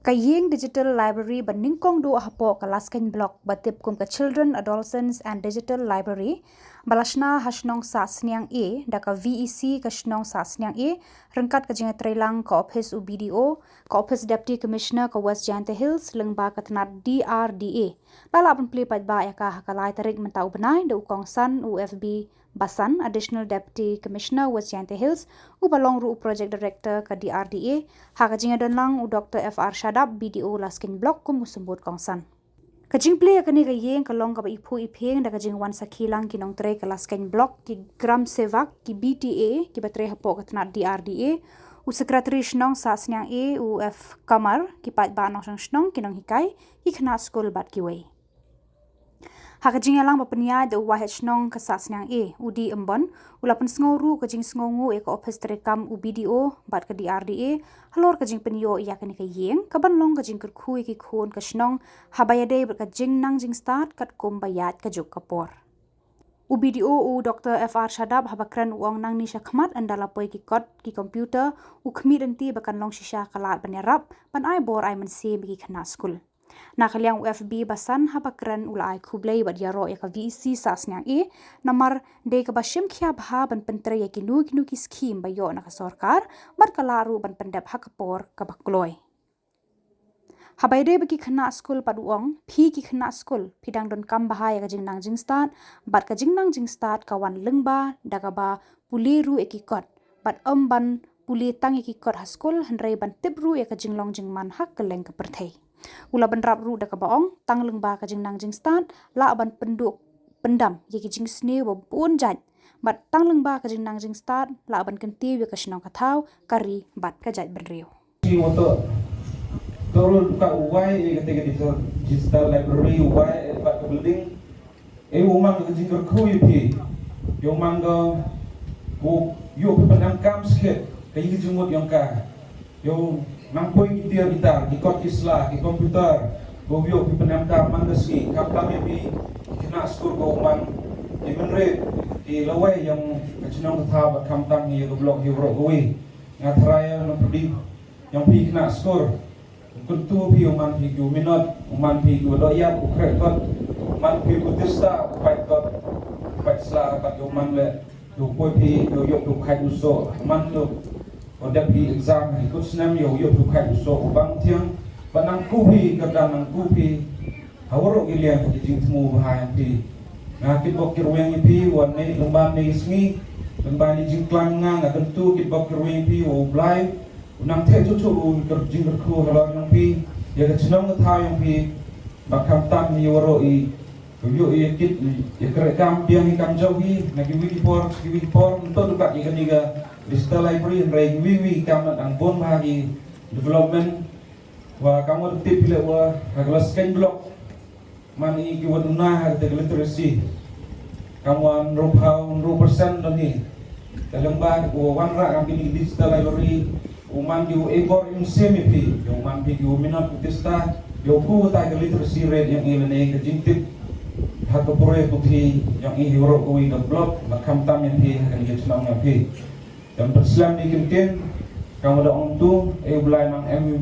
Kayeng Digital Library beningkong do hapo kalasken blog batip kum ka Children, Adolescents and Digital Library balasna hasnong sa sniang e daka VEC ka snong sa sniang e rengkat ka jinga trailang ka office UBDO ka office Deputy Commissioner ka West Jante Hills lengba ka tanat DRDA lala pun pli pat ba ya ka hakalai tarik mentau benai do ukong san UFB Basan, Additional Deputy Commissioner West Jante Hills, ubalong ru Project Director ka DRDA, hakajinga don lang u Dr. FR Shadab, BDO Laskin Block kum musumbut kongsan. Kajing play akani kayeng kalong ka ipu ipeng da kajing wan sakilang kinong tre ka Laskin Block ki Gram Sevak ki BTA ki batre hapo ka tanat DRDA, u Secretary Shnong sa snyang e u F Kamar ki pat ba nong shnong kinong hikai ki khna school bat ki wei. Hakajing lang papanya de wahid snong kasas nyang e udi embon ulapan sngoru kajing sngongu e ka office terekam UBDO bat ka DRDA halor kajing penyo ya kani kayeng kaban long kajing kerkhu ki khun ka snong habayade bat kajing nang jing start kat kum bayat ka juk kapor UBDO u Dr. FR Shadab habakran uang nang ni syakmat andala poi ki kot ki komputer u khmi denti bakan long shisha kalat banyarap pan ai bor ai mense bagi khana school. Nakaliang UFB Basan habakran ulai kublai bad yaro ya ka VEC sasnyang e namar de ka bashim khya bha ban pentre ya kinu ki scheme bayo na ka sarkar bad kalaru ban pendap hakapor ka bakloi habayde bagi khana school paduong phi ki khana school pidang don kam bahaya ka jingnang jing start bad ka jingnang jing start kawan lengba daga ba puliru ekikot bad ban puli tang ekikot ha school handrai ban tibru ya ka jinglong jingman hak keleng ka perthai ula ban rap ru da ka baong tang lengba ka jing nang jing start la ban penduk pendam ye ki jing sne bo pun jat bat tang lengba ka jing nang jing start la ban kenti we ka snong ka thau kari bat ka jat ben riu si woto torul ka uwai e ketika di digital library uwai bat ka building e umang ka jing ku pi yo mangga ku yo pendam kam sket ka yi jing mot yang ka yo nang poin dia bitar di kot isla di komputer gobyo di penamda mangaski kaptam bi kena skor go man di menre di lawai yang kacunang thab kamtam ni go blog hero goi ngatraya no pudi yang pi kena skor kuntu pi man pi go minot man pi go doya ukre kot man pi go testa fight kot fight sla kat go man le do poi pi yo yo do khai uso man lo Oda pi exam ikut senam yo yo bukai uso ubang tiang banang kupi kadang kupi hawaro gilian jing temu bahaya pi ngakit bokir weng pi warne lemban ni ismi lemban ni jing klanga ngatentu kit bokir weng pi o blai unang the cucu jing berku halor yang pi ya kecenong ngethau yang pi bakam tam ni waro I yo kit ya kerekam biang ikam jauhi nagi wikipor untuk dekat ikan niga Digital Library and wiwi kamu ang bon bahagi development wa kamu tip bila wa kelas scan block mani kiwan una harga literacy kamu an persen doni dalam bah wa wanra kami Digital Library uman yu ekor yung semipi yung man pi yu minat putista yu ku ta literacy rate yang ilane ke jintip hak proyek putih yang I hero kuwi ke blog makam tam yang pi akan dijenang pi dan berslam di kintin kamu ada orang tu belai nang MU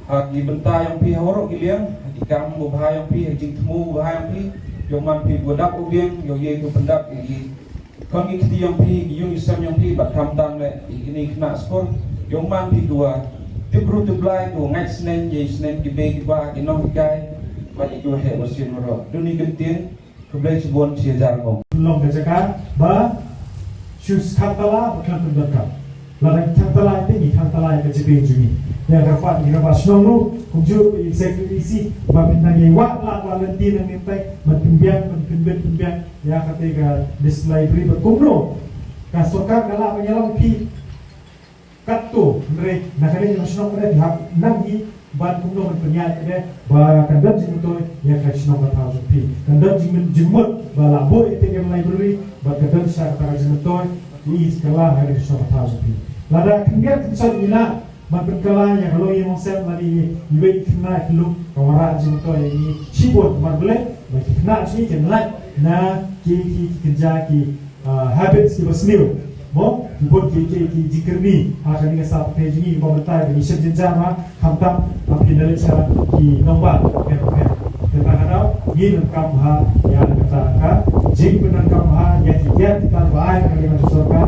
hagi benta yang pi hawaro gilian hagi kamu bahaya yang pi hagi temu bahaya yang pi yang man pi godak ubiang yang ye tu pendak ini kon ikti yang pi yung isam yang pi bat kamtang le ini kena skor yang man pi dua tibru tu belai tu ngai senen ye senen ki be ki ba ki nong kai ba itu he mesin mero duni kintin keblai sebon siajar ngom long kejakan ba Shus kantala bukan pendekar. Ladang kantala itu kantala yang kecil juni. Yang dapat dirampas nongru, kunjung eksekusi, babin nagi wak lah walentin yang minta mentimbiang ya ketika dislibrary berkumno. Kasokar kalau penyelam pi katu mereka nak ada yang senang mereka nagi ban kumno berpenyat ada ba kandan jimuto ya kacino batau pi kandan jimut ba labo itu yang library ba kandan syar para jimuto di sekolah hari kacino batau pi lada kengger kecil ina ban berkala yang kalau yang monsel dari iwe kena kelu kamera jimuto ini cibot marbule ba kena sini kemelat na ki kerja ki habits ki basniu mo buat ki jikirni akan ni sab pejini pemerintah ni sejak jama kamtam apinal cara ki nomba tentang ada ni kam ha ya kata ka jing benar kam ha ya tiap kita baik kali masuk surga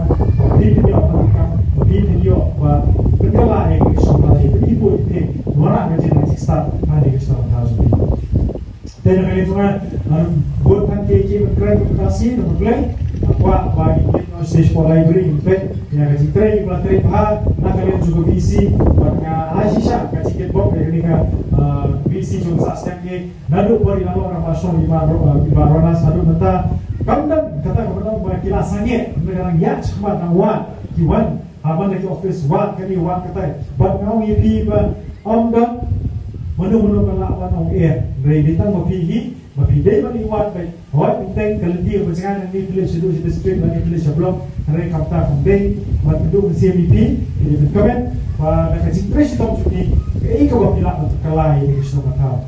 di video apa di video wa berkala yang semua itu ibu itu orang kerja di start ada di start harus di dan kali itu kan buat kan ki berkreasi berkreasi berkreasi apa bagi stage for library impact yang kaji train pelatih bah nak kalian juga visi warna Aisha kaji kitbok dari ni kan visi juga sasnya ke nado beri lalu orang pasang ibarat satu mata kamdan kata kepada orang kilasannya mereka yang cuma nawan kiwan aman lagi office wan kini wan kata but now we people on the menu pelakwan on air dari ditang mapihi mapidai maliwat bay hoi pinteng kalenti berjangan ni village itu district dan village blok hari kapta kembali matu CMP ini berkamen pada kajian terus tom cuti ke wapila kalai ini semua tahu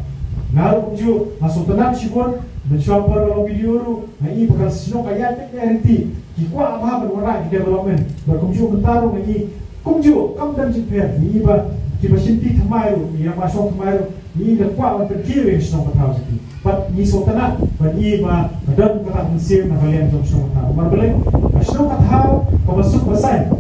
ngaruh ju masuk tenang sibon mencoba kalau video ru ini bakal sino kaya teknologi kikwa apa berwarna development berkumju mentaru ini kumju kam dan jiper ini ba kiba sinti thamaru ya masuk thamaru ini dekwa untuk kiri semua tahu jadi but ni sotana but ni ma dan kata musim na kalian jom semua tahu marbelai asno tahu masuk besar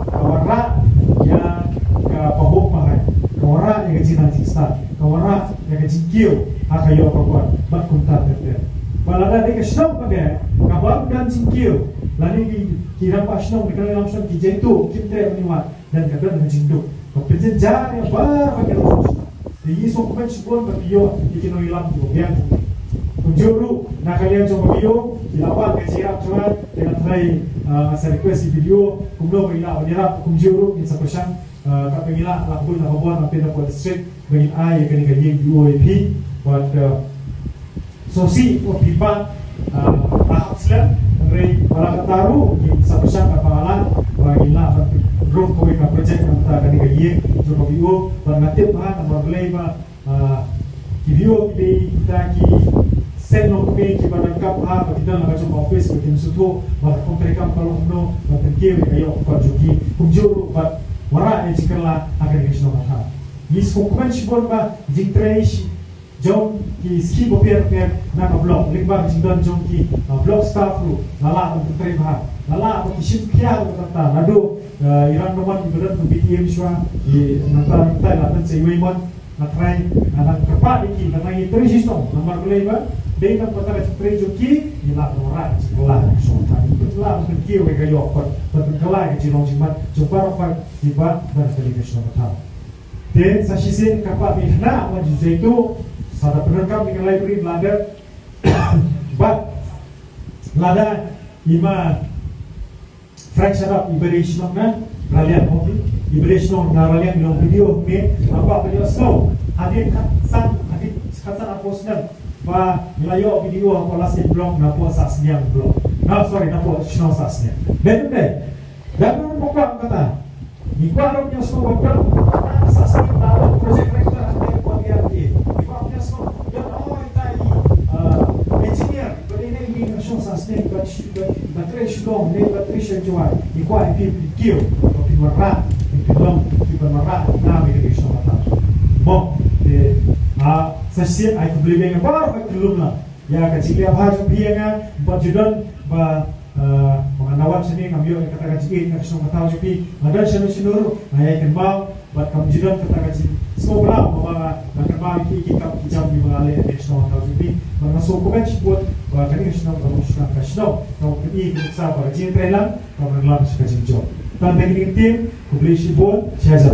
kawara ya ka pahuk mahai kawara yang jinan start kawara yang jikiu akayo kawan bat kuntar betul balada de asno pada kabab dan jikiu lani kira pasno di dalam langsung kijentu kimtre meniwat dan kata dengan jinduk kepenjen jari bar pakai jadi sokongan sebelum berbiyo ikin hilang kemudian kunjuru nak kalian coba video dilawan kecirap cuma dengan try saya request video kumdo mengira mengira kunjuru in sapasang kapengila lakbul na kabuan apin na po street bangin ay kani kani UOP buat sosi o pipa tahap sila ray wala kataru in sapasang kapangalan bangila group ko ka project na kani kani coba video bangatip ha nomor leba video kita ki send no ke ki banangkap ha kita na coba office ko suto ba kontrekam kalau no berkir kayo ko juki kunjuru ba wara e jikala akan kisno ha is hukuman sibon ba jiktraish jom ki ski bopier na ka blog likba jingdan jom ki blog staff ru lala ko ba lala ko kisip kya kata nado Iran nomor ibarat BTM shwa di nata nata latan seiwaiman natrai anak kepak iki natrai terus sistem nomor boleh dei na patara tre joki ila ora sekolah so tadi betul mungkin kieu ke yo kot berkelah ke cilong jimat coba apa tiba dan delegasi tahu dan sasisen kepak bihna wajib itu sada penerkam dengan library Belanda but lada ima fraction of liberation na ralian hobi liberation na ralian bilang video me apa video snow adik katan aposnel ba nilayo video apa last blog na po sasniang blog na sorry na po snow sasniang bende dan pokok kata ni kuaro nya snow ba sasniang tahu project rector ate po diati ni kuaro nya snow dan oh itai engineer berde ini snow sasniang baterai sudong ni baterai sejauh ni kuai kio tapi marah itu marah na bagi semua tahu mo sesiap aku beli dengan baru aku belum lah ya kecil apa aja biangnya buat judan ba mengenawat sini ngambil kata kecil nak semua tahu jadi ada senu ayah kembang buat kamu judan kata kecil semua belah mama kembang kita jam di mengalir semua tahu jadi masuk komen buat kani kesno kamu sudah kesno kamu pergi kita pada jin trailer kamu dalam sekejap job dan teknik tim kubli sibol siapa